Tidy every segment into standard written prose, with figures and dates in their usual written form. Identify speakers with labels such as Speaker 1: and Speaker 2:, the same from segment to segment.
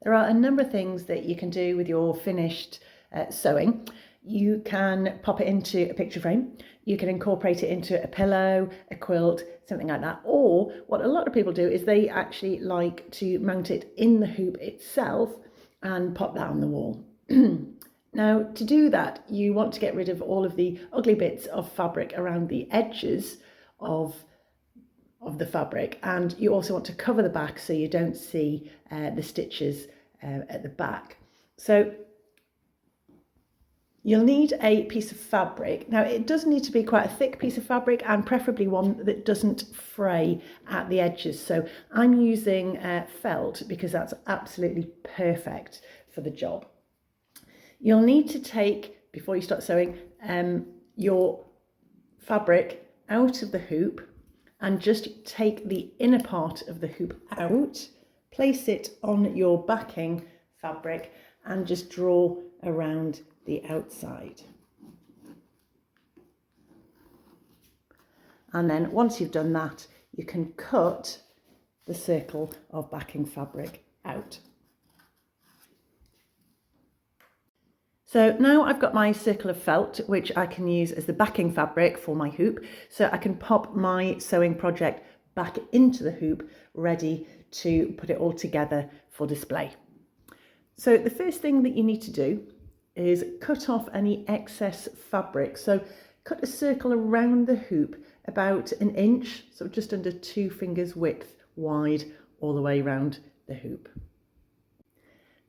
Speaker 1: There are a number of things that you can do with your finished sewing. You can pop it into a picture frame, you can incorporate it into a pillow, a quilt, something like that. Or what a lot of people do is they actually like to mount it in the hoop itself and pop that on the wall. Now, to do that, you want to get rid of all of the ugly bits of fabric around the edges of the fabric, and you also want to cover the back so you don't see the stitches at the back. So you'll need a piece of fabric. Now, it does need to be quite a thick piece of fabric and preferably one that doesn't fray at the edges. So I'm using felt because that's absolutely perfect for the job. You'll need to take, before you start sewing, your fabric out of the hoop and just take the inner part of the hoop out, place it on your backing fabric and just draw around the outside. And then once you've done that, you can cut the circle of backing fabric out. So now I've got my circle of felt, which I can use as the backing fabric for my hoop. So I can pop my sewing project back into the hoop, ready to put it all together for display. So the first thing that you need to do is cut off any excess fabric. So cut a circle around the hoop about 1 inch, so just under 2 fingers width wide all the way around the hoop.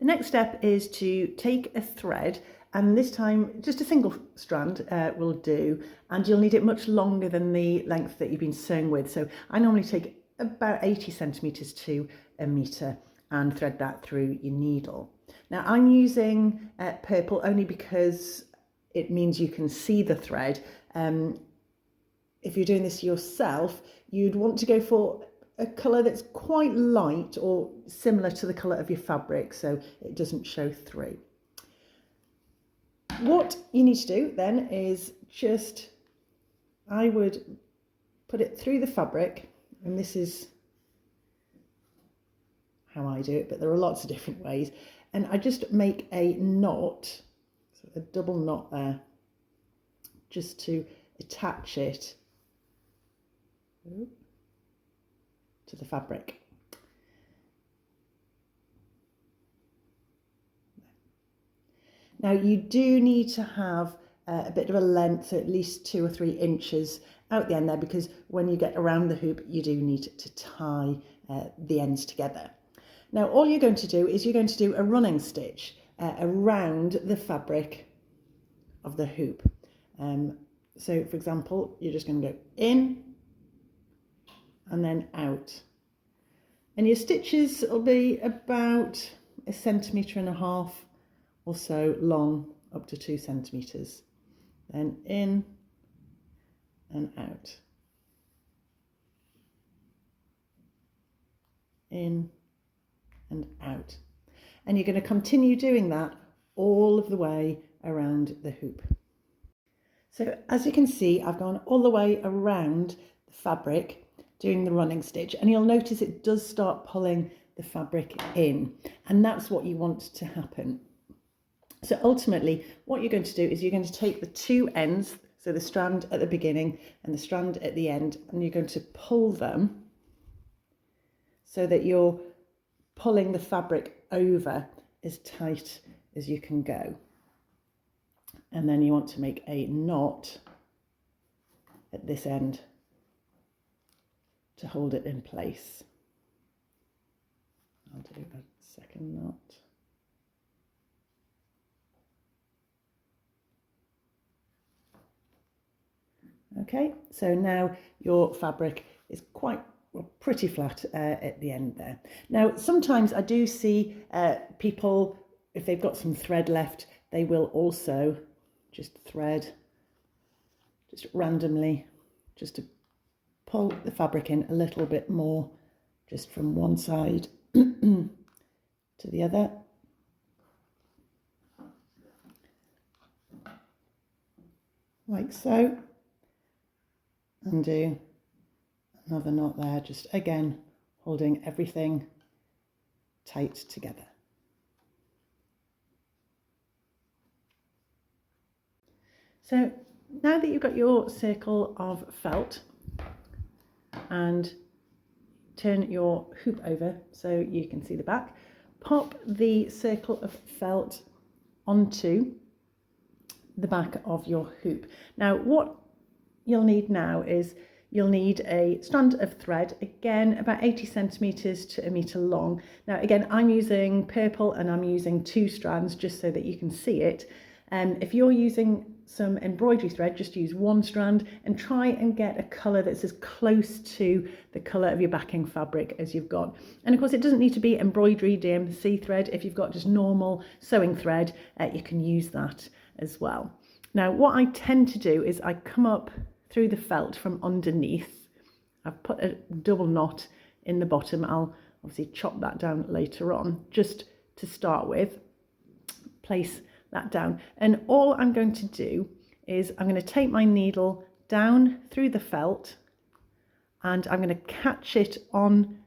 Speaker 1: The next step is to take a thread, and this time just a single strand will do, and you'll need it much longer than the length that you've been sewing with. So I normally take about 80 centimetres to 1 metre and thread that through your needle. Now I'm using purple only because it means you can see the thread. If you're doing this yourself, you'd want to go for a colour that's quite light or similar to the colour of your fabric so it doesn't show through. What you need to do then is just, I would put it through the fabric, and this is how I do it, but there are lots of different ways, and I just make a knot, so a double knot there, just to attach it to the fabric. Now you do need to have a bit of a length, so at least 2 or 3 inches out the end there, because when you get around the hoop you do need to tie the ends together. Now all you're going to do is you're going to do a running stitch around the fabric of the hoop. So for example, you're just going to go in and then out, and your stitches will be about 1.5 centimetres or so long, up to 2 centimetres. Then in and out, in and out, and you're going to continue doing that all of the way around the hoop. So as you can see, I've gone all the way around the fabric doing the running stitch, and you'll notice it does start pulling the fabric in, and that's what you want to happen. So ultimately what you're going to do is you're going to take the 2 ends, so the strand at the beginning and the strand at the end, and you're going to pull them so that you're pulling the fabric over as tight as you can go. And then you want to make a knot at this end to hold it in place. I'll do a second knot. Okay, so now your fabric is pretty flat at the end there. Now sometimes I do see people, if they've got some thread left, they will also just thread just randomly, just to pull the fabric in a little bit more, just from one side to the other. Like so. And do another knot there, just again holding everything tight together. So now that you've got your circle of felt, and turn your hoop over so you can see the back, pop the circle of felt onto the back of your hoop. Now what you'll need now is you'll need a strand of thread, again about 80 centimeters to 1 meter long. Now again, I'm using purple and I'm using 2 strands just so that you can see it. If you're using some embroidery thread, just use 1 strand and try and get a colour that's as close to the colour of your backing fabric as you've got. And of course it doesn't need to be embroidery DMC thread. If you've got just normal sewing thread, you can use that as well. Now what I tend to do is I come up through the felt from underneath. I've put a double knot in the bottom. I'll obviously chop that down later on. Just to start with, place that down, and all I'm going to do is I'm going to take my needle down through the felt and I'm going to catch it on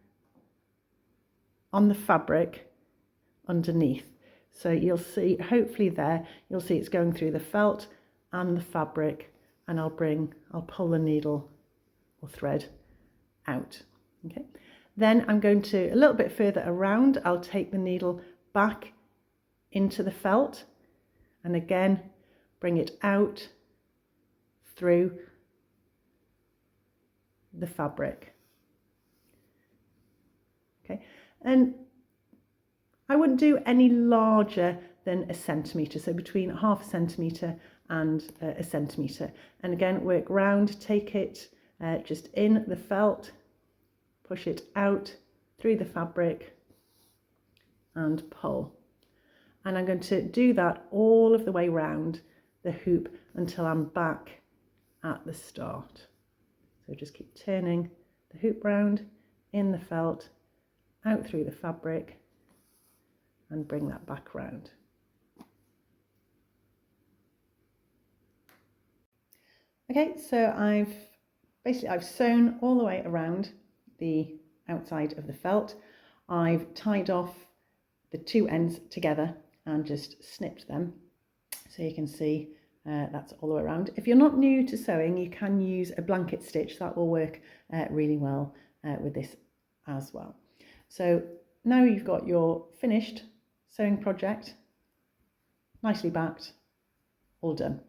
Speaker 1: the fabric underneath. So you'll see, hopefully there, you'll see it's going through the felt and the fabric, and I'll pull the needle or thread out. Okay. Then I'm going to, a little bit further around, I'll take the needle back into the felt and again bring it out through the fabric. Okay, and I wouldn't do any larger than 1 centimetre, so between 0.5 centimetre and 1 centimetre. And again, work round, take it just in the felt, push it out through the fabric and pull. And I'm going to do that all of the way round the hoop until I'm back at the start. So just keep turning the hoop round in the felt, out through the fabric, and bring that back round. Okay, so I've sewn all the way around the outside of the felt. I've tied off the 2 ends together and just snipped them, so you can see that's all the way around. If you're not new to sewing, you can use a blanket stitch. That will work really well with this as well. So now you've got your finished sewing project, nicely backed, all done.